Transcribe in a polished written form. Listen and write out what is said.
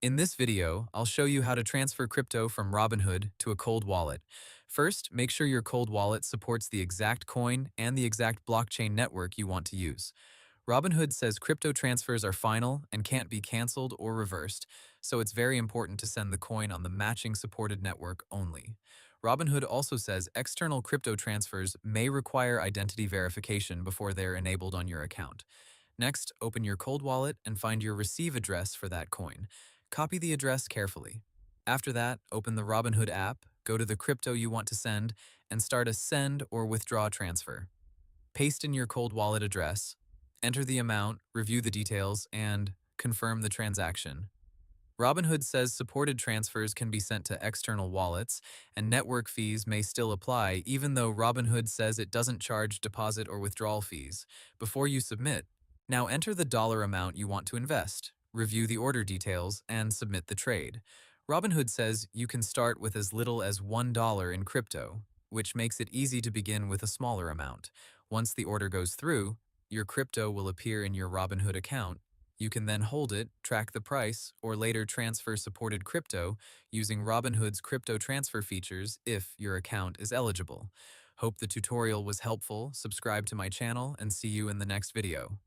In this video, I'll show you how to transfer crypto from Robinhood to a cold wallet. First, make sure your cold wallet supports the exact coin and the exact blockchain network you want to use. Robinhood says crypto transfers are final and can't be canceled or reversed, so it's very important to send the coin on the matching supported network only. Robinhood also says external crypto transfers may require identity verification before they're enabled on your account. Next, open your cold wallet and find your receive address for that coin. Copy the address carefully. After that, open the Robinhood app, go to the crypto you want to send, and start a send or withdraw transfer. Paste in your cold wallet address, enter the amount, review the details, and confirm the transaction. Robinhood says supported transfers can be sent to external wallets, and network fees may still apply, even though Robinhood says it doesn't charge deposit or withdrawal fees. Before you submit, now enter the dollar amount you want to invest, review the order details, and submit the trade. Robinhood says you can start with as little as $1 in crypto, which makes it easy to begin with a smaller amount. Once the order goes through, your crypto will appear in your Robinhood account. You can then hold it, track the price, or later transfer supported crypto using Robinhood's crypto transfer features if your account is eligible. Hope the tutorial was helpful. Subscribe to my channel and see you in the next video.